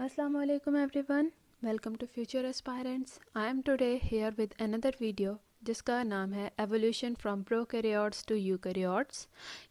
Assalamu alaikum everyone. Welcome to Future Aspirants. I am today here with another video जिसका नाम है evolution from prokaryotes to eukaryotes,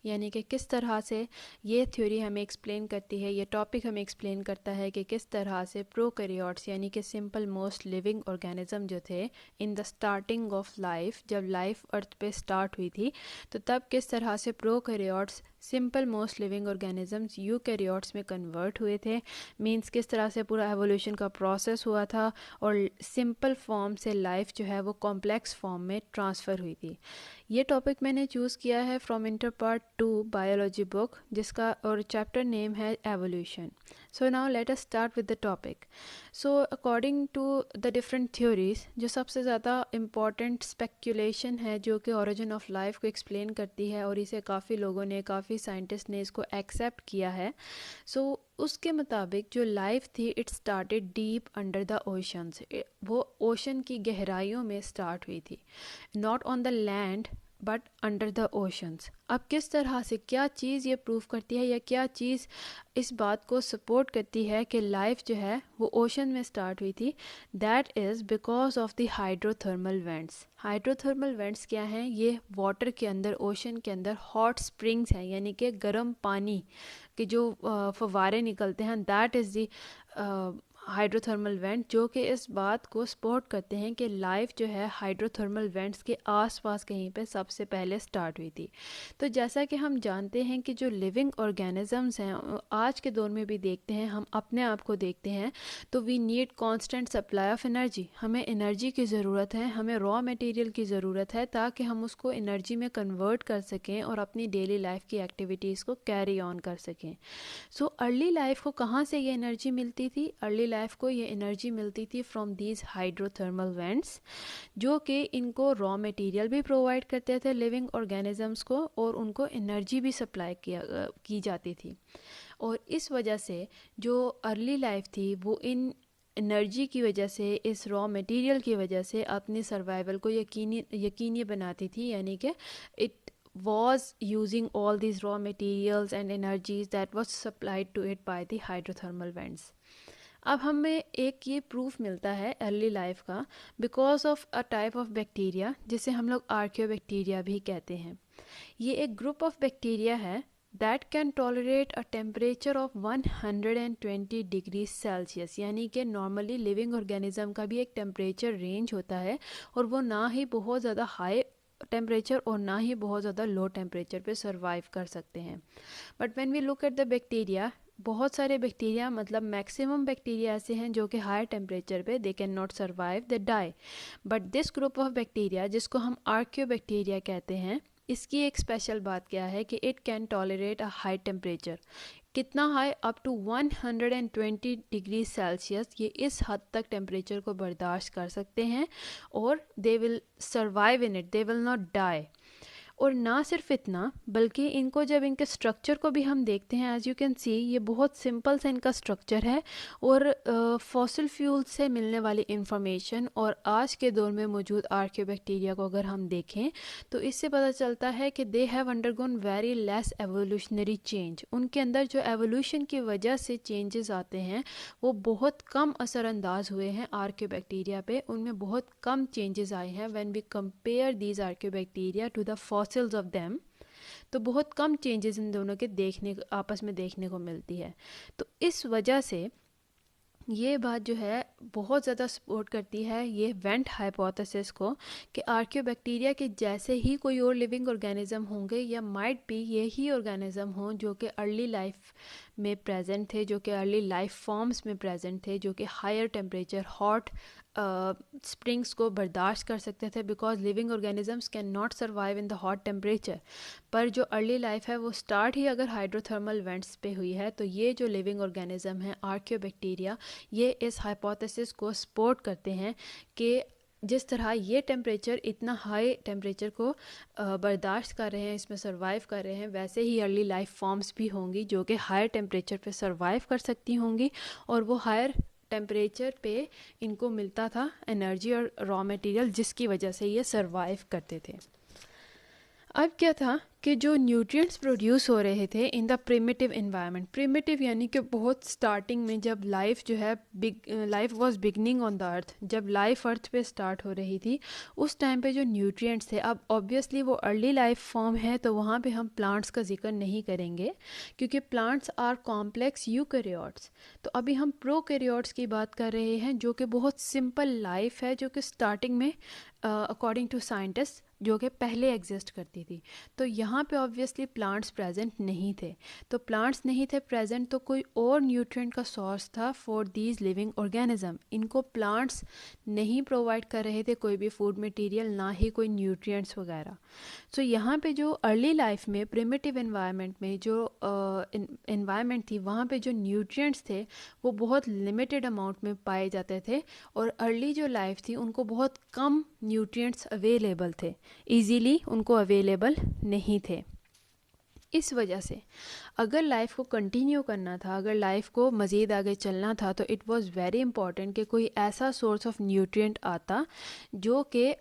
यानी कि किस तरह से ये थ्योरी हमें एक्सप्लेन करती है, ये टॉपिक हमें एक्सप्लेन करता है कि किस तरह से प्रोकैरियोट्स यानी कि सिंपल मोस्ट लिविंग ऑर्गेनिज्म जो थे in the starting of life, जब लाइफ अर्थ पे स्टार्ट हुई थी तो तब किस तरह से prokaryotes simple most living organisms eukaryotes में कन्वर्ट हुए थे। मींस किस तरह से पूरा एवोल्यूशन का प्रोसेस हुआ था और सिंपल फॉर्म से लाइफ जो है वो कॉम्प्लेक्स फॉर्म में ट्रांसफ़र हुई थी। ये टॉपिक मैंने चूज़ किया है from inter part 2 biology book, जिसका और चैप्टर नेम है evolution. So now let us start with the topic. So according to the different theories, जो सबसे ज़्यादा इम्पॉर्टेंट स्पेक्यूलेशन है जो कि ओरिजिन ऑफ लाइफ को एक्सप्लेन करती है और इसे काफ़ी लोगों ने, काफ़ी साइंटिस्ट ने इसको एक्सेप्ट किया है। सो उसके मुताबिक जो लाइफ थी it started deep under the oceans, वो ओशन की गहराइयों में स्टार्ट हुई थी, not on the land but under the oceans. अब किस तरह से, क्या चीज़ ये प्रूव करती है या क्या चीज़ इस बात को सपोर्ट करती है कि लाइफ जो है वो ओशन में स्टार्ट हुई थी? That is because of the hydrothermal vents. Hydrothermal vents क्या हैं? ये वाटर के अंदर, ओशन के अंदर हॉट स्प्रिंग्स हैं, यानी कि गर्म पानी के जो फव्वारे निकलते हैं, that is the hydrothermal vent, जो कि इस बात को सपोर्ट करते हैं कि लाइफ जो है हाइड्रोथर्मल वेंट्स के आसपास कहीं पे सबसे पहले स्टार्ट हुई थी। तो जैसा कि हम जानते हैं कि जो लिविंग ऑर्गेनिजम्स हैं, आज के दौर में भी देखते हैं, हम अपने आप को देखते हैं, तो we need constant supply of energy. हमें एनर्जी की ज़रूरत है, हमें रॉ मटेरियल की ज़रूरत है ताकि हम उसको एनर्जी में कन्वर्ट कर सकें और अपनी डेली लाइफ की एक्टिविटीज़ को कैरी ऑन कर सकें। सो अर्ली लाइफ को कहाँ से ये एनर्जी मिलती थी? अर्ली लाइफ को ये एनर्जी मिलती थी फ्रॉम दीज हाइड्रोथर्मल वेंट्स, जो कि इनको रॉ मटेरियल भी प्रोवाइड करते थे लिविंग ऑर्गेनिजम्स को, और उनको एनर्जी भी सप्लाई की जाती थी। और इस वजह से जो अर्ली लाइफ थी वो इन एनर्जी की वजह से, इस रॉ मटेरियल की वजह से अपनी सर्वाइवल को यकीनी बनाती थी, यानी कि it was using all these raw materials and energies that was supplied to it by the hydrothermal vents. अब हमें एक ये प्रूफ मिलता है अर्ली लाइफ का because of a type of bacteria जिसे हम लोग आर्कियोबैक्टीरिया भी कहते हैं। ये एक ग्रुप ऑफ बैक्टीरिया है that can tolerate a temperature of 120 degree Celsius, यानी कि नॉर्मली लिविंग ऑर्गेनिज्म का भी एक टेम्परेचर रेंज होता है और वो ना ही बहुत ज़्यादा हाई टेम्परेचर और ना ही बहुत ज़्यादा लो टेम्परेचर पे सर्वाइव कर सकते हैं। But when we look at the bacteria, बहुत सारे बैक्टीरिया, मतलब मैक्सिमम बैक्टीरिया ऐसे हैं जो कि हायर टेम्परेचर पे they can not survive, they die. But this group of bacteria, जिसको हम आर्कियोबैक्टीरिया कहते हैं, इसकी एक स्पेशल बात क्या है कि it can tolerate a high temperature. कितना high? Up to 120 degree Celsius, ये इस हद तक टेम्परेचर को बर्दाश्त कर सकते हैं और they will survive in it, they will not die. और ना सिर्फ इतना, बल्कि इनको जब इनके स्ट्रक्चर को भी हम देखते हैं, एज यू कैन सी, ये बहुत सिंपल सा इनका स्ट्रक्चर है और फॉसिल फ्यूल से मिलने वाली इंफॉर्मेशन और आज के दौर में मौजूद आर्कियोबैक्टीरिया को अगर हम देखें तो इससे पता चलता है कि they have undergone very less evolutionary change. उनके अंदर जो एवोल्यूशन की वजह से चेंजेस आते हैं वो बहुत कम असरअंदाज हुए हैं आर्कियोबैक्टीरिया पे, उनमें बहुत कम चेंजेस आए हैं when we compare these archaebacteria to the fossils of them. तो बहुत कम चेंजेस इन दोनों के आपस में देखने को मिलती है। तो इस वजह से ये बात जो है बहुत ज़्यादा सपोर्ट करती है ये वेंट हाइपोथेसिस को कि आर्कियोबैक्टीरिया के जैसे ही कोई और लिविंग ऑर्गेनिज्म होंगे या माइट भी यही ऑर्गेनिज्म हों जो कि अर्ली लाइफ में प्रेजेंट थे, जो कि अर्ली लाइफ फॉर्म्स में प्रेजेंट थे, जो कि हायर टेम्परेचर हॉट स्प्रिंग्स को बर्दाश्त कर सकते थे, because living organisms can not survive in the hot temperature. पर जो अर्ली लाइफ है वो स्टार्ट ही अगर हाइड्रोथर्मल वेंट्स पे हुई है, तो ये जो लिविंग ऑर्गेनिज्म है आर्कियोबैक्टीरिया, ये इस हाइपोथेसिस को सपोर्ट करते हैं कि जिस तरह ये टेम्परेचर, इतना हाई टेम्परेचर को बर्दाश्त कर रहे हैं, इसमें सर्वाइव कर रहे हैं, वैसे ही अर्ली लाइफ फॉर्म्स भी होंगी जो कि हायर टेम्परेचर पे सर्वाइव कर सकती होंगी और वो हायर टेम्परेचर पे इनको मिलता था एनर्जी और रॉ मटेरियल, जिसकी वजह से ये सर्वाइव करते थे। अब क्या था कि जो न्यूट्रिएंट्स प्रोड्यूस हो रहे थे in the primitive environment, primitive यानी कि बहुत स्टार्टिंग में, जब लाइफ जो है life was beginning on the earth, जब लाइफ अर्थ पे स्टार्ट हो रही थी, उस टाइम पे जो न्यूट्रिएंट्स थे, अब ऑब्वियसली वो अर्ली लाइफ फॉर्म है तो वहाँ पे हम प्लांट्स का जिक्र नहीं करेंगे क्योंकि प्लांट्स आर कॉम्प्लेक्स यूकैरियोट्स। तो अभी हम प्रोकैरियोट्स की बात कर रहे हैं जो कि बहुत सिंपल लाइफ है, जो कि स्टार्टिंग में अकॉर्डिंग टू साइंटिस्ट जो कि पहले एग्जिस्ट करती थी। तो यहाँ पे ऑब्वियसली प्लांट्स प्रेजेंट नहीं थे। तो प्लांट्स नहीं थे प्रेजेंट तो कोई और न्यूट्रिएंट का सोर्स था फॉर दीज लिविंग ऑर्गेनिज्म। इनको प्लांट्स नहीं प्रोवाइड कर रहे थे कोई भी फूड मटेरियल, ना ही कोई न्यूट्रिएंट्स वगैरह। सो यहाँ पे जो अर्ली लाइफ में प्रिमिटिव एनवायरनमेंट में जो एनवायरनमेंट थी, वहाँ पे जो न्यूट्रिएंट्स थे वो बहुत लिमिटेड अमाउंट में पाए जाते थे, और अर्ली जो लाइफ थी उनको बहुत कम न्यूट्रिएंट्स अवेलेबल थे, इजीली उनको अवेलेबल नहीं थे। इस वजह से अगर लाइफ को कंटिन्यू करना था, अगर लाइफ को मज़ीद आगे चलना था, तो इट वाज वेरी इंपॉर्टेंट कि कोई ऐसा सोर्स ऑफ न्यूट्रिएंट आता जो कि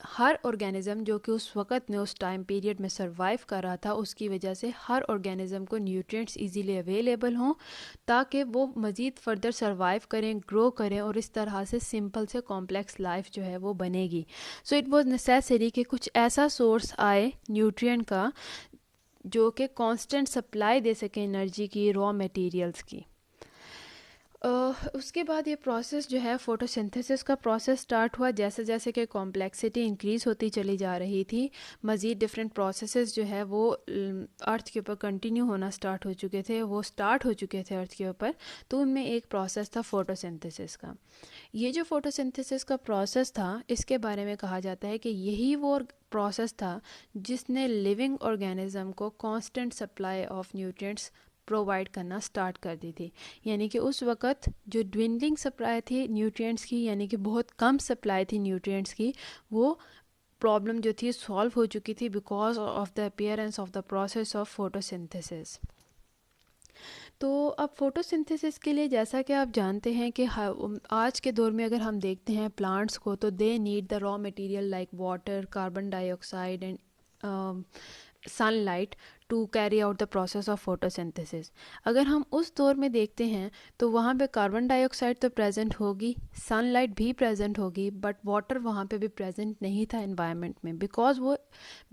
हर ऑर्गेनिज़म जो कि उस वक़्त में उस टाइम पीरियड में सरवाइव कर रहा था, उसकी वजह से हर ऑर्गेनिज़म को न्यूट्रिएंट्स इजीली अवेलेबल हों ताकि वो मज़ीद फर्दर सरवाइव करें, ग्रो करें, और इस तरह से सिंपल से कॉम्प्लेक्स लाइफ जो है वो बनेगी। सो इट वाज नेसेसरी कि कुछ ऐसा सोर्स आए न्यूट्रिएंट का जो कि कांस्टेंट सप्लाई दे सके एनर्जी की, रॉ मटेरियल्स की। उसके बाद ये प्रोसेस जो है फोटोसिंथेसिस का प्रोसेस स्टार्ट हुआ। जैसे जैसे कि कॉम्प्लेक्सिटी इंक्रीज़ होती चली जा रही थी, मज़ीद डिफरेंट प्रोसेसेस जो है वो अर्थ के ऊपर कंटिन्यू होना स्टार्ट हो चुके थे, अर्थ के ऊपर। तो उनमें एक प्रोसेस था फोटोसिंथेसिस का। ये जो फोटोसिंथेसिस का प्रोसेस था, इसके बारे में कहा जाता है कि यही वो प्रोसेस था जिसने लिविंग ऑर्गेनिज्म को constant supply of nutrients provide करना स्टार्ट कर दी थी। यानी कि उस वक़्त जो ड्विंडलिंग सप्लाई थी न्यूट्रिएंट्स की, यानी कि बहुत कम सप्लाई थी न्यूट्रिएंट्स की, वो प्रॉब्लम जो थी सॉल्व हो चुकी थी because of the appearance of the process of photosynthesis. तो अब फोटोसिंथेसिस के लिए जैसा कि आप जानते हैं कि आज के दौर में अगर हम देखते हैं प्लांट्स को, तो they need the raw material like water, carbon dioxide and sunlight to carry out the process of photosynthesis. अगर हम उस दौर में देखते हैं तो वहाँ पे कार्बन डाइऑक्साइड तो प्रेजेंट होगी, सनलाइट भी प्रेजेंट होगी, बट वाटर वहाँ पे भी प्रेजेंट नहीं था एनवायरनमेंट में, बिकॉज वो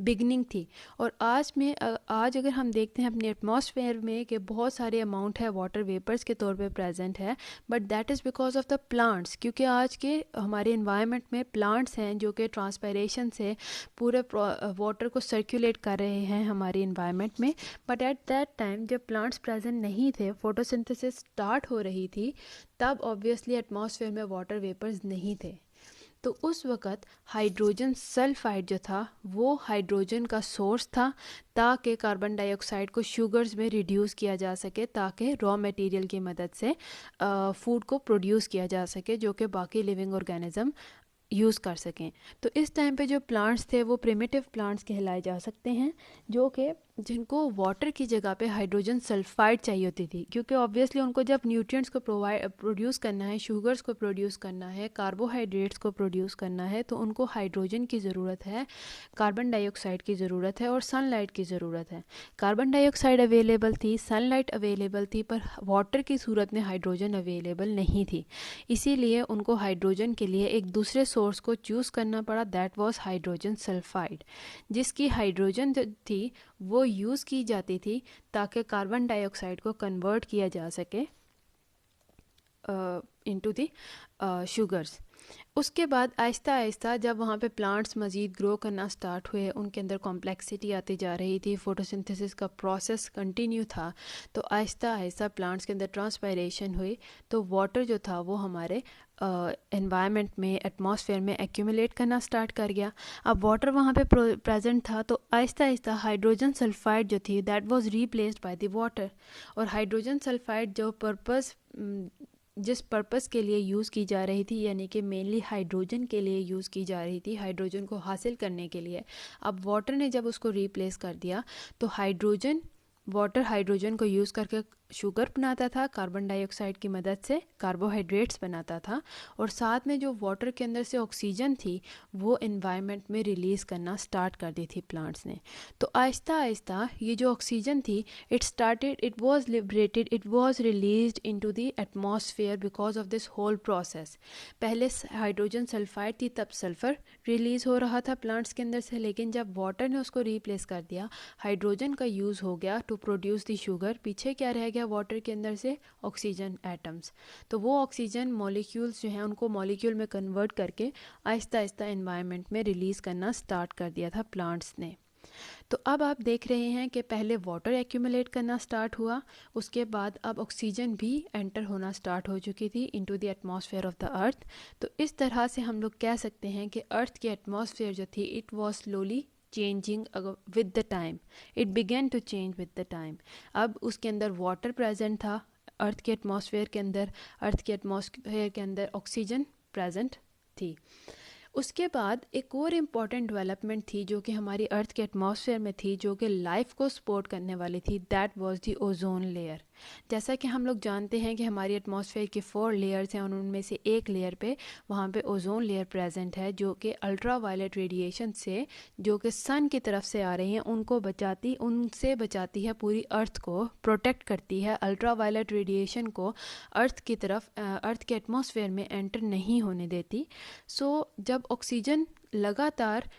बिगनिंग थी। और आज अगर हम देखते हैं अपने एटमॉस्फेयर में कि बहुत सारे अमाउंट है वाटर वेपर्स के तौर पे प्रेजेंट है, but that is because of the plants, क्योंकि आज के हमारे इन्वायरमेंट में प्लांट्स हैं जो कि ट्रांसपायरेशन से पूरे वाटर को सर्कुलेट कर रहे हैं हमारे इन्वायरमेंट में। बट एट दैट टाइम जब प्लांट्स प्रेजेंट नहीं थे, फोटोसिंथेसिस स्टार्ट हो रही थी, तब ऑब्वियसली एटमॉस्फेयर में वाटर वेपर्स नहीं थे। तो उस वक़्त हाइड्रोजन सल्फाइड जो था वो हाइड्रोजन का सोर्स था ताकि कार्बन डाइऑक्साइड को शुगर्स में रिड्यूस किया जा सके, ताकि रॉ मटेरियल की मदद से फूड को प्रोड्यूस किया जा सके जो कि बाकी लिविंग ऑर्गेनिज्म यूज़ कर सकें। तो इस टाइम पे जो प्लांट्स थे वो प्रिमिटिव प्लांट्स कहलाए जा सकते हैं, जो कि जिनको वाटर की जगह पे हाइड्रोजन सल्फाइड चाहिए होती थी, क्योंकि ऑब्वियसली उनको जब न्यूट्रिएंट्स को प्रोड्यूस करना है, शुगर्स को प्रोड्यूस करना है, कार्बोहाइड्रेट्स को प्रोड्यूस करना है, तो उनको हाइड्रोजन की ज़रूरत है, कार्बन डाइऑक्साइड की ज़रूरत है और सनलाइट की ज़रूरत है। कार्बन डाइऑक्साइड अवेलेबल थी, सनलाइट अवेलेबल थी, पर वाटर की सूरत में हाइड्रोजन अवेलेबल नहीं थी। इसीलिए उनको हाइड्रोजन के लिए एक दूसरे सोर्स को चूज़ करना पड़ा, दैट वाज हाइड्रोजन सल्फाइड, जिसकी हाइड्रोजन थी वो यूज़ की जाती थी ताकि कार्बन डाइऑक्साइड को कन्वर्ट किया जा सके इनटू दी शुगर्स। उसके बाद आहिस्ता आहिस्ता जब वहाँ पे प्लांट्स मज़ीद ग्रो करना स्टार्ट हुए, उनके अंदर कॉम्प्लेक्सिटी आती जा रही थी, फोटोसिंथेसिस का प्रोसेस कंटिन्यू था, तो आहिस्ता आहिस्ता प्लांट्स के अंदर ट्रांसपायरेशन हुई, तो वाटर जो था वो हमारे एनवायरनमेंट में, एटमॉस्फेयर में एक्यूमुलेट करना स्टार्ट कर गया। अब वाटर वहाँ पे प्रेजेंट था, तो आहिस्ता आहिस्ता हाइड्रोजन सल्फाइड जो थी that was replaced by the water. और हाइड्रोजन सल्फाइड जिस पर्पस के लिए यूज़ की जा रही थी, यानी कि मेनली हाइड्रोजन के लिए यूज़ की जा रही थी, हाइड्रोजन को हासिल करने के लिए, अब वाटर ने जब उसको रिप्लेस कर दिया तो वाटर हाइड्रोजन को यूज़ करके शुगर बनाता था कार्बन डाइऑक्साइड की मदद से, कार्बोहाइड्रेट्स बनाता था, और साथ में जो वाटर के अंदर से ऑक्सीजन थी वो एनवायरनमेंट में रिलीज़ करना स्टार्ट कर दी थी प्लांट्स ने। तो आहिस्ता आहिस्ता ये जो ऑक्सीजन थी it was liberated, it was released into the atmosphere because of this whole process. पहले हाइड्रोजन सल्फाइड थी, तब सल्फ़र रिलीज़ हो रहा था प्लांट्स के अंदर से, लेकिन जब वाटर ने उसको रिप्लेस कर दिया, हाइड्रोजन का यूज़ हो गया टू प्रोड्यूस द शुगर। पीछे क्या रह गया वाटर के अंदर से? Oxygen atoms. तो वो ऑक्सीजन मॉलिक्यूल्स जो हैं उनको मॉलिक्यूल में कन्वर्ट करके आहिस्ता आहिस्ता एनवायरनमेंट में रिलीज़ करना स्टार्ट कर दिया था प्लांट्स ने। तो अब आप देख रहे हैं कि पहले वाटर एक्यूमुलेट करना स्टार्ट हुआ, उसके बाद अब ऑक्सीजन भी एंटर होना स्टार्ट हो चुकी थी into the atmosphere of the अर्थ। तो इस तरह से हम लोग कह सकते हैं कि अर्थ की एटमॉस्फेयर जो थी it was slowly changing with the time, it began to change with the time. अब उसके अंदर वाटर प्रेजेंट था अर्थ के एटमॉस्फेयर के अंदर, अर्थ के एटमॉस्फेयर के अंदर ऑक्सीजन प्रेजेंट थी। उसके बाद एक और इम्पॉर्टेंट डेवलपमेंट थी जो कि हमारी अर्थ के एटमॉस्फेयर में थी, जो कि लाइफ को सपोर्ट करने वाली थी, that was the ozone layer. जैसा कि हम लोग जानते हैं कि हमारी एटमॉस्फेयर के 4 लेयर्स हैं और उनमें से एक लेयर पे वहाँ पे ओजोन लेयर प्रेजेंट है, जो कि अल्ट्रा वायलेट रेडिएशन से जो कि सन की तरफ से आ रही हैं उनसे बचाती है पूरी अर्थ को, प्रोटेक्ट करती है। अल्ट्रा वायलेट रेडिएशन को अर्थ की तरफ, अर्थ के एटमॉस्फेयर में एंटर नहीं होने देती। सो जब ऑक्सीजन लगातार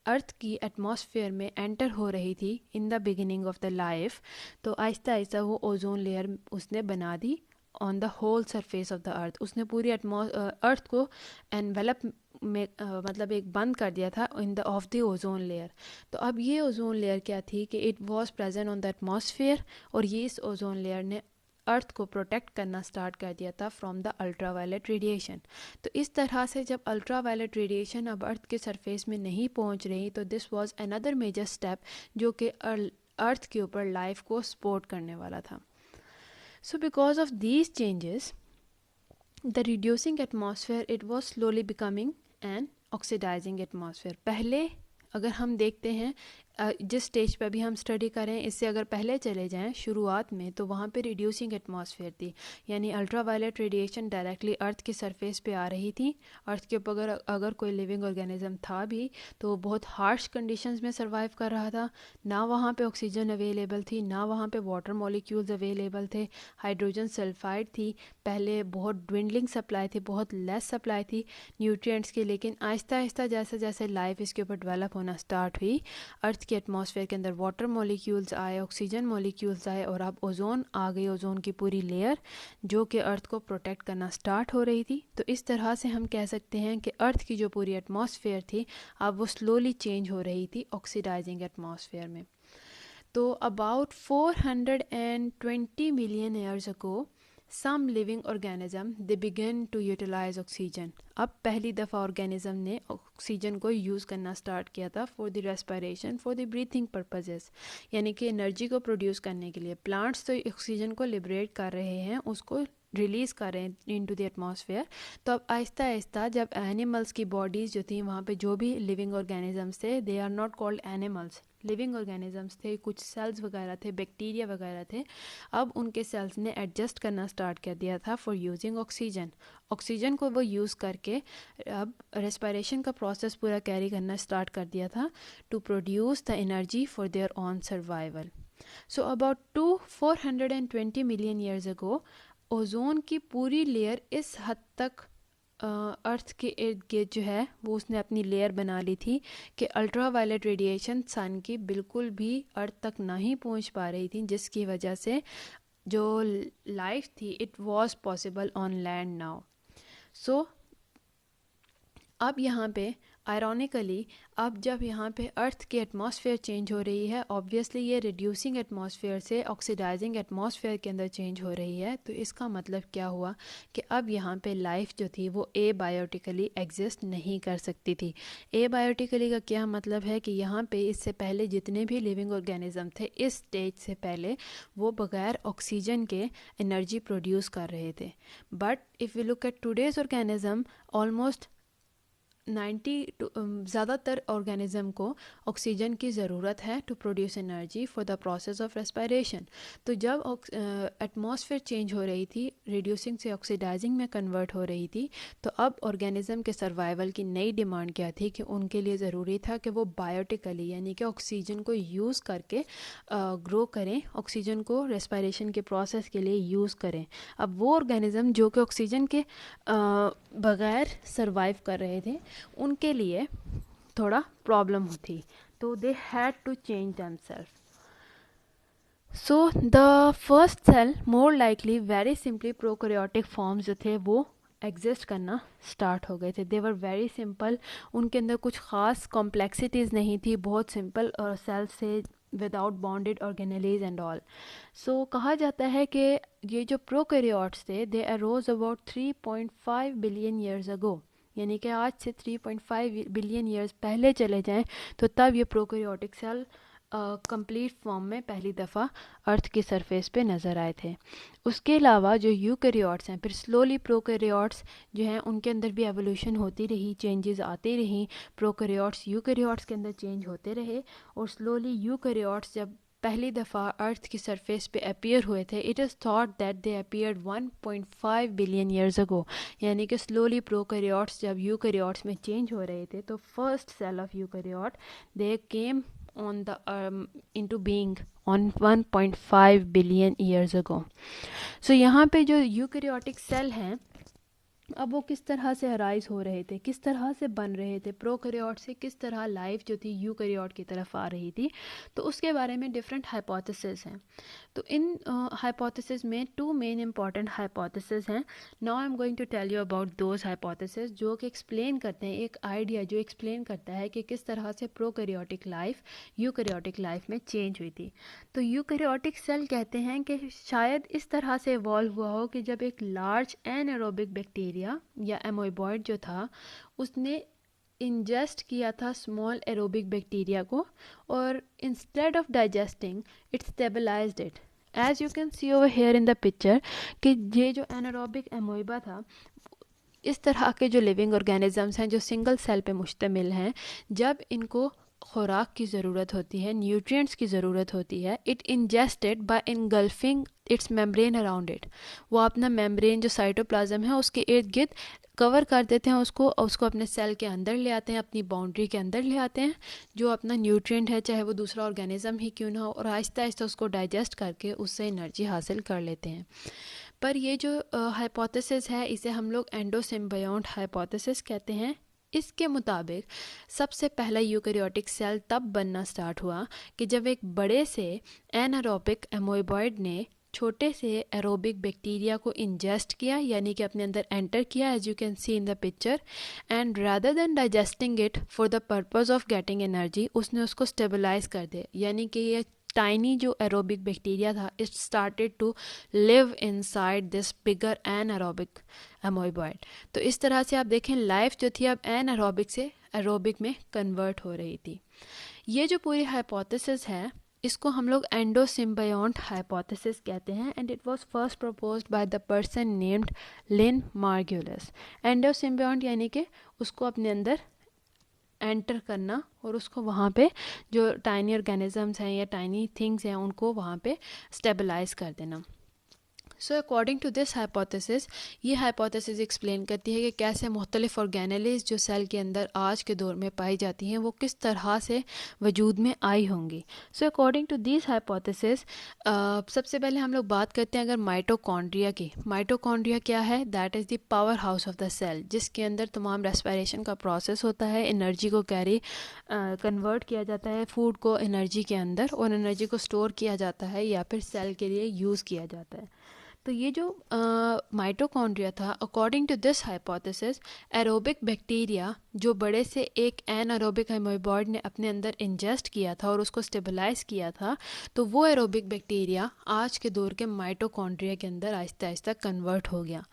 अर्थ की एटमॉस्फेयर में एंटर हो रही थी in the beginning of the life, तो आहिस्ता आहिस्ता वो ओजोन लेयर उसने बना दी on the whole surface of the earth. उसने पूरी अर्थ को एनवेलप में मतलब एक बंद कर दिया था in the of the ozone layer. तो अब ये ओजोन लेयर क्या थी कि it was present on the atmosphere, और ये इस ओजोन लेयर ने अर्थ को प्रोटेक्ट करना स्टार्ट कर दिया था from the ultraviolet radiation. तो इस तरह से जब अल्ट्रा वायलेट रेडिएशन अब अर्थ के सरफेस में नहीं पहुंच रही, तो this was another major step जो कि अर्थ के ऊपर लाइफ को सपोर्ट करने वाला था। So because of these changes the reducing atmosphere it was slowly becoming an oxidising atmosphere. पहले अगर हम देखते हैं जिस स्टेज पे अभी हम स्टडी करें, इससे अगर पहले चले जाएं शुरुआत में, तो वहाँ पे रिड्यूसिंग एटमॉस्फेयर थी, यानी अल्ट्रा वायलेट रेडिएशन डायरेक्टली अर्थ की सरफेस पे आ रही थी। अर्थ के ऊपर अगर कोई लिविंग ऑर्गेनिज्म था भी तो वो बहुत हार्श कंडीशंस में सर्वाइव कर रहा था। ना वहाँ पे ऑक्सीजन अवेलेबल थी, ना वहाँ पे वाटर मॉलिक्यूल्स अवेलेबल थे, हाइड्रोजन सल्फाइड थी, पहले बहुत ड्विंडलिंग सप्लाई थी, बहुत लेस सप्लाई थी न्यूट्रिएंट्स की। लेकिन आहिस्ता आहिस्ता जैसे जैसे लाइफ इसके ऊपर डेवलप होना स्टार्ट हुई, अर्थ के एटमॉस्फेयर के अंदर वाटर मॉलिक्यूल्स आए, ऑक्सीजन मॉलिक्यूल्स आए, और अब ओजोन आ गई, ओजोन की पूरी लेयर जो कि अर्थ को प्रोटेक्ट करना स्टार्ट हो रही थी। तो इस तरह से हम कह सकते हैं कि अर्थ की जो पूरी एटमॉस्फेयर थी अब वो स्लोली चेंज हो रही थी ऑक्सीडाइजिंग एटमॉस्फेयर में। तो about 420 million years ago some living organism they begin to utilize oxygen। अब पहली दफ़ा ऑर्गेनिज्म ने ऑक्सीजन को यूज़ करना स्टार्ट किया था for the respiration, for the breathing purposes, यानी कि एनर्जी को प्रोड्यूस करने के लिए। प्लांट्स तो ऑक्सीजन को लिबरेट कर रहे हैं, उसको रिलीज़ कर रहे हैं इनटू द एटमॉस्फेयर। तो अब आहिस्ता आहिस्ता जब एनिमल्स की बॉडीज़ जो थी, वहाँ पे जो भी लिविंग ऑर्गेनिजम्स थे, they are not called animals, living organisms थे, कुछ सेल्स वगैरह थे, बैक्टीरिया वगैरह थे। अब उनके सेल्स ने एडजस्ट करना स्टार्ट कर दिया था फॉर यूजिंग ऑक्सीजन। ऑक्सीजन को वो यूज़ करके अब रेस्पिरेशन का प्रोसेस पूरा कैरी करना स्टार्ट कर दिया था to produce the energy for their own survival. So about 420 million years ago ozone की पूरी लेयर इस हद तक अर्थ के इर्द गिर्द जो है वो उसने अपनी लेयर बना ली थी कि अल्ट्रा वायलेट रेडिएशन सन की बिल्कुल भी अर्थ तक नहीं पहुंच पा रही थी, जिसकी वजह से जो लाइफ थी it was possible on land now. So अब यहाँ पे आयरॉनिकली अब जब यहाँ पे अर्थ की एटमॉस्फेयर चेंज हो रही है, ऑब्वियसली ये रिड्यूसिंग एटमॉस्फेयर से ऑक्सीडाइजिंग एटमॉस्फेयर के अंदर चेंज हो रही है। तो इसका मतलब क्या हुआ कि अब यहाँ पे लाइफ जो थी वो एबायोटिकली एग्जिस्ट नहीं कर सकती थी। एबायोटिकली का क्या मतलब है कि यहाँ पे इससे पहले जितने भी लिविंग ऑर्गेनिज्म थे इस स्टेज से पहले वो बगैर ऑक्सीजन के एनर्जी प्रोड्यूस कर रहे थे। But if we look at today's organism, almost ज़्यादातर ऑर्गेनिज्म को ऑक्सीजन की ज़रूरत है to produce energy for the process of respiration. तो जब एटमॉस्फेयर चेंज हो रही थी, रिड्यूसिंग से ऑक्सीडाइजिंग में कन्वर्ट हो रही थी, तो अब ऑर्गेनिज्म के सर्वाइवल की नई डिमांड क्या थी कि उनके लिए ज़रूरी था कि वो बायोटिकली यानी कि ऑक्सीजन को यूज़ करके ग्रो करें, ऑक्सीजन को रेस्पिरेशन के प्रोसेस के लिए यूज़ करें। अब वो ऑर्गेनिज्म जो कि ऑक्सीजन के बग़ैर सर्वाइव कर रहे थे, उनके लिए थोड़ा प्रॉब्लम थी, तो they had to change themselves. So the first cell more likely very simply prokaryotic forms जो थे वो एग्जिस्ट करना स्टार्ट हो गए थे। दे वर वेरी सिंपल, उनके अंदर कुछ ख़ास कॉम्प्लेक्सिटीज़ नहीं थी, बहुत सिंपल सेल से without bonded organelles and all. So कहा जाता है कि ये जो प्रोकैरियोट्स थे they arose about 3.5 billion years ago, यानी कि आज से 3.5 बिलियन ईयर्स पहले चले जाएं तो तब ये प्रोकैरियोटिक सेल कंप्लीट फॉर्म में पहली दफ़ा अर्थ की सरफेस पे नज़र आए थे। उसके अलावा जो यूकैरियोट्स हैं, फिर स्लोली प्रोकैरियोट्स जो हैं उनके अंदर भी एवोल्यूशन होती रही, चेंजेस आती रही, प्रोकैरियोट्स यूकैरियोट्स के अंदर चेंज होते रहे, और स्लोली यूकैरियोट्स जब पहली दफ़ा अर्थ की सरफेस पे अपीयर हुए थे, it is thought that they appeared 1.5 billion years ago, यानी कि स्लोली प्रोकैरियोट्स जब यूकैरियोट्स में चेंज हो रहे थे तो first cell of eukaryote they came on the into being on 1.5 billion years ago. So यहाँ पे जो यूकैरियोटिक सेल हैं अब वो किस तरह से अराइज हो रहे थे, किस तरह से बन रहे थे, प्रोकैरियोट से किस तरह लाइफ जो थी यूकैरियोट की तरफ आ रही थी, तो उसके बारे में डिफरेंट हाइपोथेसिस हैं। तो इन हाइपोथेसिस में 2 मेन इंपॉर्टेंट हाइपोथेसिस हैं। Now I am going to tell you about those hypothesis जो कि एक्सप्लेन करते हैं, एक आइडिया जो एक्सप्लेन करता है कि किस तरह से प्रोकैरियोटिक लाइफ यूकैरियोटिक लाइफ में चेंज हुई थी। तो यूकैरियोटिक सेल कहते हैं कि शायद इस तरह से इवॉल्व हुआ हो कि जब एक लार्ज एनारोबिक बैक्टीरिया या एमोइबॉइड जो था उसने इंजेस्ट किया था स्मॉल एरोबिक बैक्टीरिया को, और instead of digesting it stabilised it. As you can see over here in the picture कि ये जो एनारोबिक एमोइबा था, इस तरह के जो लिविंग ऑर्गेनिजम्स हैं जो सिंगल सेल पे मुश्तमिल हैं, जब इनको खुराक की ज़रूरत होती है, न्यूट्रिएंट्स की ज़रूरत होती है, it ingested by engulfing its membrane around it. वो अपना मेम्ब्रेन जो साइटोप्लाज्म है उसके इर्द गिर्द कवर कर देते हैं उसको, और उसको अपने सेल के अंदर ले आते हैं, अपनी बाउंड्री के अंदर ले आते हैं, जो अपना न्यूट्रिएंट है चाहे वो दूसरा ऑर्गेनिज्म ही क्यों ना हो, और आहिस्ता आहिस्ता उसको डाइजेस्ट करके उससे एनर्जी हासिल कर लेते हैं। पर ये जो हाइपोथेसिस है इसे हम लोग एंडोसिम्बायोंट हाइपोथेसिस कहते हैं। इसके मुताबिक सबसे पहला यूकैरियोटिक सेल तब बनना स्टार्ट हुआ कि जब एक बड़े से एनारोबिक एमोइबॉइड ने छोटे से एरोबिक बैक्टीरिया को इंजेस्ट किया, यानी कि अपने अंदर एंटर किया, as you can see in the picture, and rather than digesting it for the purpose of getting energy, उसने उसको स्टेबलाइज कर दिया, यानी कि ये टाइनी जो एरोबिक बैक्टीरिया था it started to live inside this bigger anaerobic amoeboid. तो इस तरह से आप देखें लाइफ जो थी अब एनारोबिक से एरोबिक में कन्वर्ट हो रही थी। ये जो पूरी हाइपोथेसिस है इसको हम लोग एंडोसिम्बायोंट हाइपोथेसिस कहते हैं, and it was first proposed by the person named Lynn Margulis. Endosymbiont यानी कि उसको अपने अंदर एंटर करना और उसको वहाँ पे जो टाइनी ऑर्गेनिजम्स हैं या टाइनी थिंग्स हैं उनको वहाँ पे स्टेबलाइज कर देना। So according to this hypothesis, ये हाइपोथेसिस एक्सप्लेन करती है कि कैसे मुख्तलिफ ऑर्गेनेलीज जो सेल के अंदर आज के दौर में पाई जाती हैं वो किस तरह से वजूद में आई होंगी। So according to this hypothesis सबसे पहले हम लोग बात करते हैं अगर माइटोकॉन्ड्रिया की। माइटोकॉन्ड्रिया क्या है? That is the powerhouse of the cell, जिसके अंदर तमाम रेस्पिरेशन का प्रोसेस होता है, एनर्जी को कन्वर्ट किया जाता है फूड को एनर्जी के अंदर, और एनर्जी को स्टोर किया जाता है या फिर सेल के लिए यूज़ किया जाता है। तो ये जो माइटोकॉन्ड्रिया था, according to this hypothesis, aerobic bacteria जो बड़े से एक एनारोबिक एमोइबॉइड ने अपने अंदर इंजेस्ट किया था और उसको स्टेबलाइज किया था, तो वो एरोबिक बैक्टीरिया आज के दौर के माइटोकॉन्ड्रिया के अंदर आहिस्ता आहिस्ता कन्वर्ट हो गया।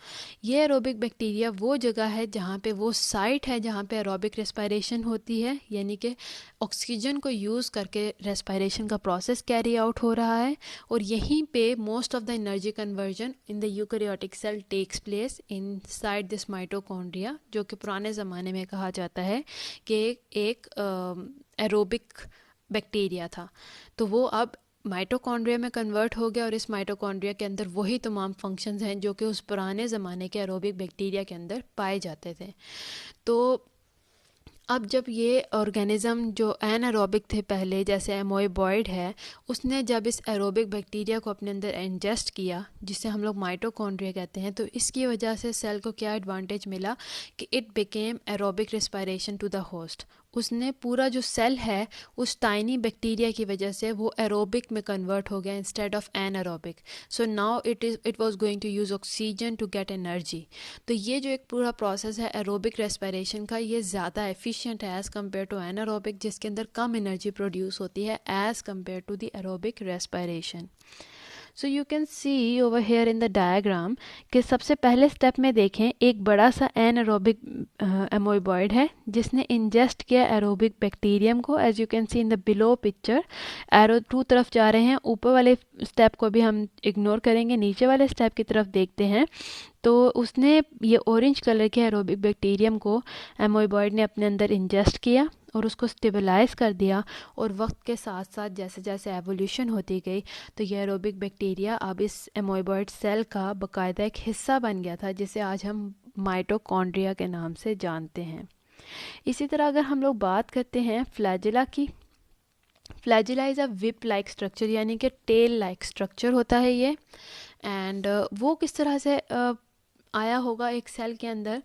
ये एरोबिक बैक्टीरिया वो जगह है जहाँ पे वो साइट है जहाँ पे एरोबिक रेस्पिरेशन होती है, यानी कि ऑक्सीजन को यूज़ करके रेस्पिरेशन का प्रोसेस कैरी आउट हो रहा है, और यहीं पे most of the energy conversion division in the eukaryotic sale tax place inside this mitochondria, जो कि पुराने ज़माने में कहा जाता है कि एक एरोबिक बैक्टीरिया था, तो वो अब माइटोकॉन्ड्रिया में कन्वर्ट हो गया और इस माइटोकॉन्ड्रिया के अंदर वही तमाम फंक्शंस हैं जो कि उस पुराने ज़माने के एरोबिक बैक्टीरिया के अंदर पाए जाते थे। तो अब जब ये ऑर्गेनिज़म जो एनारोबिक थे पहले, जैसे एमोइबॉइड है, उसने जब इस एरोबिक बैक्टीरिया को अपने अंदर इंजेस्ट किया, जिसे हम लोग माइटोकॉन्ड्रिया कहते हैं, तो इसकी वजह से सेल को क्या एडवांटेज मिला कि it became aerobic respiration to the host. उसने पूरा जो सेल है उस टाइनी बैक्टीरिया की वजह से वो एरोबिक में कन्वर्ट हो गया instead of anaerobic. So now it was going to use oxygen to get energy. तो ये जो एक पूरा प्रोसेस है एरोबिक रेस्पिरेशन का, ये ज़्यादा एफिशिएंट है एज़ कम्पेयर टू एनारोबिक, जिसके अंदर कम एनर्जी प्रोड्यूस होती है as compare to the aerobic respiration. So you can see over here in the diagram कि सबसे पहले स्टेप में देखें एक बड़ा सा एनारोबिक एमोइबॉइड है जिसने इंजेस्ट किया एरोबिक बैक्टीरियम को। As you can see in the below picture arrow 2 तरफ जा रहे हैं। ऊपर वाले स्टेप को भी हम इग्नोर करेंगे, नीचे वाले स्टेप की तरफ देखते हैं तो उसने ये ऑरेंज कलर के एरोबिक बैक्टीरियम को एमोइबॉइड ने अपने अंदर इंजेस्ट किया और उसको स्टेबलाइज कर दिया। और वक्त के साथ साथ जैसे जैसे एवोल्यूशन होती गई तो ये एरोबिक बैक्टीरिया अब इस एमोइबॉइड सेल का बाकायदा एक हिस्सा बन गया था, जिसे आज हम माइटोकॉन्ड्रिया के नाम से जानते हैं। इसी तरह अगर हम लोग बात करते हैं फ्लैजिला की, flagella is a whip like structure, यानी कि टेल लाइक स्ट्रक्चर होता है ये। एंड वो किस तरह से आया होगा एक सेल के अंदर,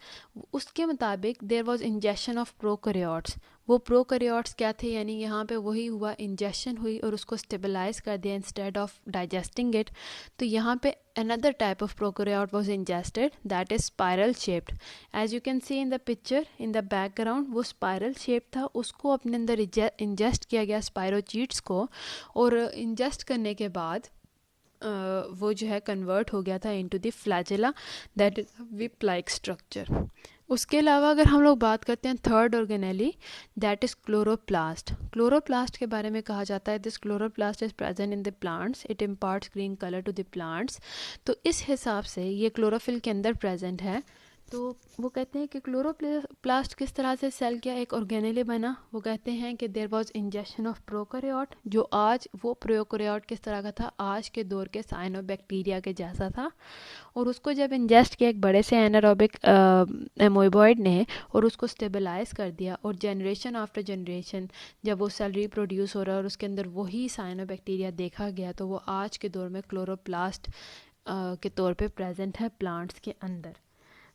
उसके मुताबिक there was injection of prokaryotes. वो प्रोकैरियोट्स क्या थे, यानी यहाँ पे वही हुआ, इंजेक्शन हुई और उसको स्टेबलाइज कर दिया इंस्टेड ऑफ डाइजेस्टिंग इट। तो यहाँ पे another type of prokaryote was ingested, that is spiral shaped. As you can see in the picture in the background, वो spiral shaped था, उसको अपने अंदर ingest किया गया स्पायरोचीट्स को, और ingest करने के बाद वो जो है कन्वर्ट हो गया था into the flagella, that is whip like structure. उसके अलावा अगर हम लोग बात करते हैं third organelle, that is chloroplast. Chloroplast के बारे में कहा जाता है this chloroplast is present in the plants, it imparts green colour to the plants. तो इस हिसाब से ये क्लोरोफिल के अंदर प्रेजेंट है। तो वो कहते हैं कि क्लोरोप्लास्ट किस तरह से सेल क्या एक ऑर्गेनेली बना। वो कहते हैं कि there was injection of prokaryote, जो आज वो प्रोकैरियोट किस तरह का था, आज के दौर के साइनोबैक्टीरिया के जैसा था, और उसको जब इंजेस्ट किया एक बड़े से एनारोबिक एमोइबॉइड ने और उसको स्टेबलाइज कर दिया, और जनरेशन आफ्टर जनरेशन जब वो सेल रिप्रोड्यूस हो रहा है और उसके अंदर वही साइनोबैक्टीरिया देखा गया, तो वो आज के दौर में क्लोरोप्लास्ट के तौर पे प्रेजेंट है प्लांट्स के अंदर।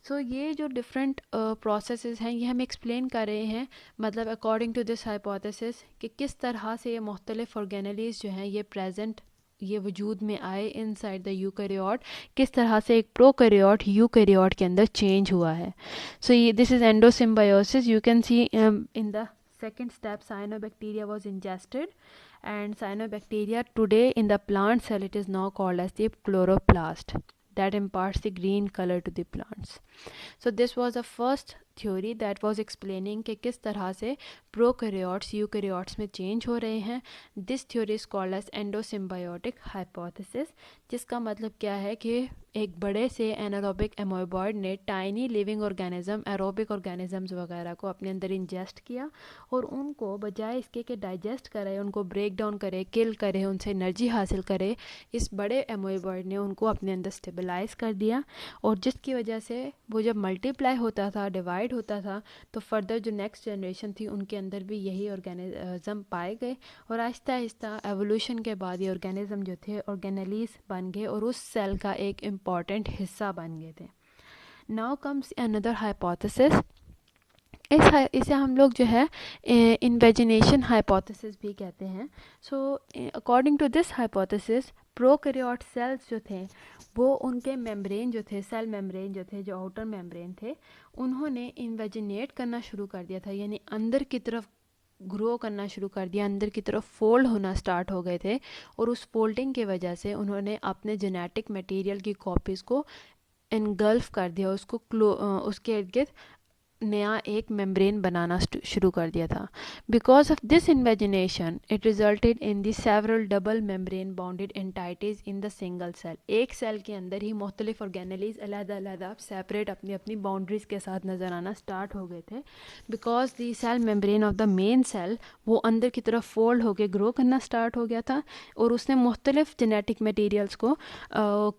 सो ये जो डिफरेंट प्रोसेसेस हैं ये हम एक्सप्लेन कर रहे हैं, मतलब अकॉर्डिंग टू दिस हाइपोथेसिस कि किस तरह से ये मुख्तलिफ ऑर्गेनेलीज जो हैं ये प्रेजेंट, ये वजूद में आए इनसाइड द यूकैरियोट, किस तरह से एक प्रोकैरियोट यूकैरियोट के अंदर चेंज हुआ है। सो ये this is endosymbiosis. You can see in the second step cyanobacteria was ingested, and cyanobacteria today in the plant cell it is now called as the chloroplast that imparts the green color to the plants. So this was the first theory that was explaining कि किस तरह से prokaryotes eukaryotes में change हो रहे हैं। This theory is called as endosymbiotic hypothesis, जिसका मतलब क्या है कि एक बड़े से एनारोबिक एमोइबॉइड ने tiny living organism, aerobic organisms वगैरह को अपने अंदर इंजेस्ट किया, और उनको बजाय इसके कि डाइजेस्ट करे, उनको ब्रेक डाउन करे, किल करे, उनसे एनर्जी हासिल करे, इस बड़े एमोइबॉइड ने उनको अपने अंदर स्टेबलाइज कर दिया, और जिसकी वजह से वो जब मल्टीप्लाई होता था, डिवाइड होता था, तो फर्दर जो नेक्स्ट जनरेशन थी उनके अंदर भी यही ऑर्गेनिज्म पाए गए, और आहिस्ता आहिस्ता एवोल्यूशन के बाद ये ऑर्गेनिज्म जो थे ऑर्गेनेलीज बन गए और उस सेल का एक इम्पॉर्टेंट हिस्सा बन गए थे। Now comes another hypothesis. इसे हम लोग जो है इन्वेजिनेशन हाइपोथेसिस भी कहते हैं। So according to this hypothesis prokaryote cells जो थे वो उनके मेम्ब्रेन जो थे, सेल मेम्ब्रेन जो थे, जो आउटर मेम्ब्रेन थे, उन्होंने इन्वेजिनेट करना शुरू कर दिया था, यानी अंदर की तरफ ग्रो करना शुरू कर दिया, अंदर की तरफ फोल्ड होना स्टार्ट हो गए थे, और उस फोल्डिंग की वजह से उन्होंने अपने जेनेटिक मटेरियल की कॉपीज़ को इनगल्फ कर दिया, उसको उसके इर्द गिर्द नया एक मेम्ब्रेन बनाना शुरू कर दिया था। Because of this invagination it resulted in the several double membrane bounded entities in the single cell. एक सेल के अंदर ही मुख्तलिफ ऑर्गेनेलीज अलग सेपरेट अपनी अपनी बाउंड्रीज के साथ नज़र आना स्टार्ट हो गए थे। Because the cell membrane of the main cell वो अंदर की तरफ फोल्ड होकर ग्रो करना स्टार्ट हो गया था और उसने मुख्तलिफ जेनेटिक मटीरियल्स को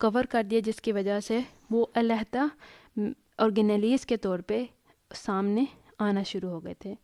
कवर कर दिया, जिसकी वजह से वो अलहदा ऑर्गेनेलीज के तौर पे सामने आना शुरू हो गए थे।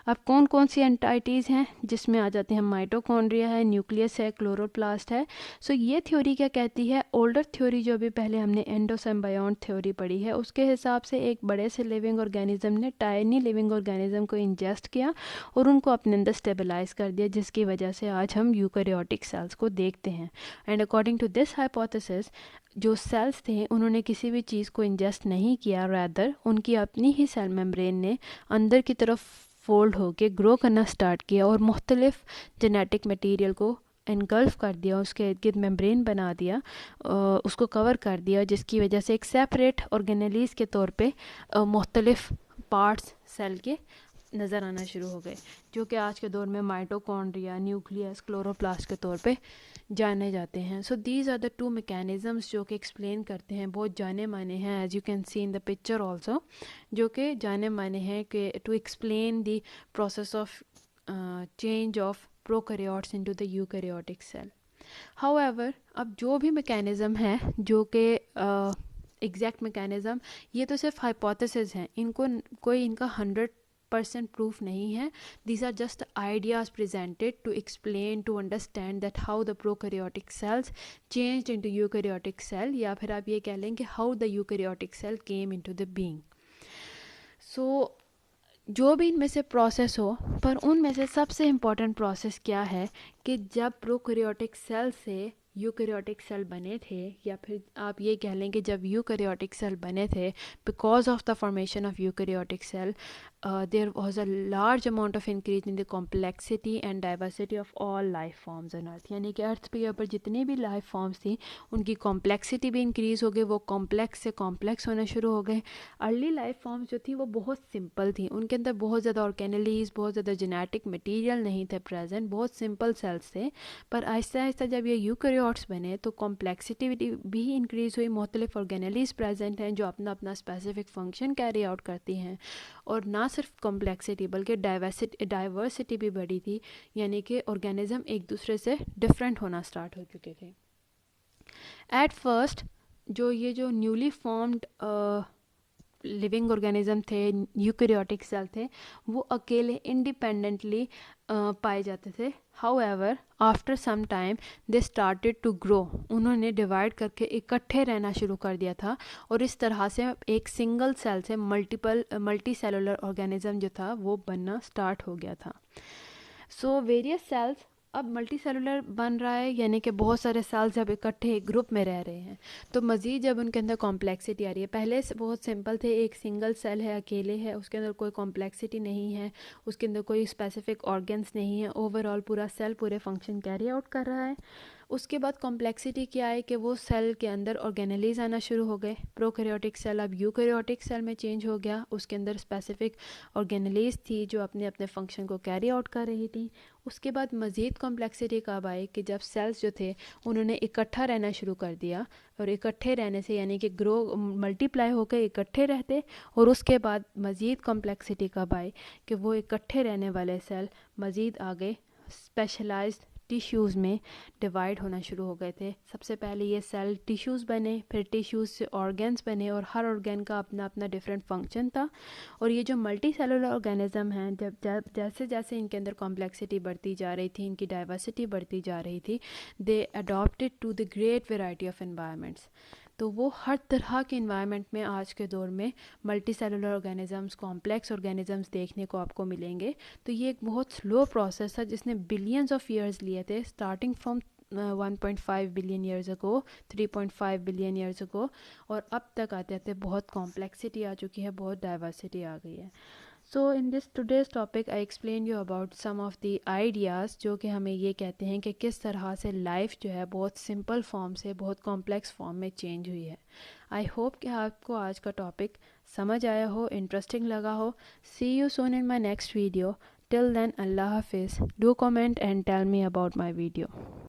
अब कौन कौन सी एंटाइटीज़ हैं जिसमें आ जाते हैं माइटोकॉन्ड्रिया है, न्यूक्लियस है, क्लोरोप्लास्ट है। सो ये थ्योरी क्या कहती है, ओल्डर थ्योरी जो भी पहले हमने एंडोसिम्बायोट थ्योरी पढ़ी है उसके हिसाब से एक बड़े से लिविंग ऑर्गेनिज्म ने टाइनी लिविंग ऑर्गेनिज्म को इंजेस्ट किया और उनको अपने अंदर स्टेबलाइज कर दिया, जिसकी वजह से आज हम यूकैरियोटिक सेल्स को देखते हैं। And according to this hypothesis जो सेल्स थे उन्होंने किसी भी चीज़ को इंजेस्ट नहीं किया, रैदर उनकी अपनी ही सेल मेम्ब्रेन ने अंदर की तरफ फोल्ड होके ग्रो करना स्टार्ट किया और मुख्तलिफ जेनेटिक मटीरियल को एनगल्फ कर दिया, उसके इर्द गिर्द मेम्ब्रेन बना दिया, उसको कवर कर दिया, जिसकी वजह से एक सेपरेट ऑर्गेनेलीज के तौर पे मुख्तलिफ पार्ट्स सेल के नज़र आना शुरू हो गए, जो कि आज के दौर में माइटोकॉन्ड्रिया, न्यूक्लियस, क्लोरोप्लास्ट के तौर पे जाने जाते हैं। So these are the two mechanisms जो कि एक्सप्लेन करते हैं, बहुत जाने माने हैं, as you can see in the picture also, जो कि जाने माने हैं कि to explain the process of change of prokaryotes into the eukaryotic cell. However अब जो भी मैकेनिज़्म है जो कि एग्जैक्ट मैकेनिज़्म, ये तो सिर्फ हाइपोथेसिस हैं, इनको कोई इनका 100% प्रूफ नहीं है। These are just ideas presented to explain, to understand that how the prokaryotic cells changed into eukaryotic cell, या फिर आप ये कह लें कि how the eukaryotic cell came into the being. So जो भी इनमें से प्रोसेस हो, पर उनमें से सबसे इम्पॉर्टेंट प्रोसेस क्या है कि जब प्रोकैरियोटिक सेल से यूकैरियोटिक सेल बने थे, या फिर आप ये कह लें कि जब यूकैरियोटिक सेल बने थे, because of the formation of eukaryotic cell there was a large amount of increase in the complexity and diversity of all life forms on earth. यानी कि अर्थ के ऊपर जितनी भी लाइफ फॉर्म्स थी उनकी कॉम्प्लेक्सिटी भी इंक्रीज़ हो गई, वो कॉम्प्लेक्स से कॉम्प्लेक्स होना शुरू हो गए। अर्ली लाइफ फॉर्म्स जो थी वो बहुत सिंपल थी, उनके अंदर बहुत ज़्यादा ऑर्गेनेलीज, बहुत ज़्यादा जेनेटिक मटीरियल नहीं थे प्रेजेंट, बहुत सिंपल सेल्स थे। पर आहिस्ता आहिस्ता जब ये यूकैरियोट्स बने तो कॉम्प्लेक्सिटी भी इंक्रीज़ हुई, मुख्तलिफ ऑर्गेनेलीज प्रेजेंट हैं जो अपना अपना स्पेसिफिक फंक्शन कैरी आउट करती हैं, और ना सिर्फ कॉम्प्लेक्सिटी बल्कि डाइवर्सिटी भी बढ़ी थी, यानी कि ऑर्गेनिज्म एक दूसरे से डिफरेंट होना स्टार्ट हो चुके थे। एट फर्स्ट जो न्यूली फॉर्म्ड लिविंग ऑर्गेनिज्म थे, यूकैरियोटिक सेल थे, वो अकेले इंडिपेंडेंटली पाए जाते थे। However after some time they started to grow, उन्होंने डिवाइड करके इकट्ठे रहना शुरू कर दिया था, और इस तरह से एक सिंगल सेल से मल्टी सेलुलर ऑर्गेनिज्म जो था वो बनना स्टार्ट हो गया था। सो वेरियस सेल्स अब मल्टी सेलुलर बन रहा है, यानी कि बहुत सारे सेल्स जब इकट्ठे एक ग्रुप में रह रहे हैं तो मज़ीद जब उनके अंदर कॉम्प्लेक्सिटी आ रही है, पहले बहुत सिंपल थे, एक सिंगल सेल है, अकेले है, उसके अंदर कोई कॉम्प्लेक्सिटी नहीं है, उसके अंदर कोई स्पेसिफिक ऑर्गन्स नहीं है, ओवरऑल पूरा सेल पूरे फंक्शन कैरी आउट कर रहा है। उसके बाद कॉम्प्लेक्सिटी क्या है कि वो सेल के अंदर ऑर्गेनेलीज आना शुरू हो गए, प्रोकैरियोटिक सेल अब यूकैरियोटिक सेल में चेंज हो गया, उसके अंदर स्पेसिफिक ऑर्गेनेलीज थी जो अपने अपने फंक्शन को कैरी आउट कर रही थी। उसके बाद मज़ीद कॉम्प्लेक्सिटी कब आई कि जब सेल्स जो थे उन्होंने इकट्ठा रहना शुरू कर दिया, और इकट्ठे रहने से यानी कि ग्रो मल्टीप्लाई होकर इकट्ठे रहते, और उसके बाद मज़ीद कॉम्प्लेक्सिटी कब आई कि वो इकट्ठे रहने वाले सेल मज़ीद आगे स्पेशलाइज्ड टिश्यूज़ में डिवाइड होना शुरू हो गए थे। सबसे पहले ये सेल टिश्यूज़ बने, फिर टिश्यूज़ से ऑर्गन्स बने, और हर ऑर्गन का अपना अपना डिफरेंट फंक्शन था। और ये जो मल्टी सेलुलर ऑर्गेनिज्म हैं, जब जैसे जैसे इनके अंदर कॉम्प्लेक्सिटी बढ़ती जा रही थी, इनकी डाइवर्सिटी बढ़ती जा रही थी, they adopted to the great variety of environments. तो वो हर तरह के इन्वायरमेंट में आज के दौर में multi cellular organisms, complex organisms देखने को आपको मिलेंगे। तो ये एक बहुत स्लो प्रोसेस था जिसने बिलियंस ऑफ ईयर्स लिए थे, starting from 1.5 billion years ago, 3.5 billion years अगो, और अब तक आते आते बहुत कॉम्प्लेक्सिटी आ चुकी है, बहुत डाइवर्सिटी आ गई है। So in this today's topic I explain you about some of the ideas जो कि हमें ये कहते हैं कि किस तरह से लाइफ जो है बहुत सिंपल फॉर्म से बहुत कॉम्प्लेक्स फॉर्म में चेंज हुई है। आई होप कि आपको आज का टॉपिक समझ आया हो, इंटरेस्टिंग लगा हो। See you soon in my next video. Till then, अल्लाह हाफिज़। Do comment and tell me about my video.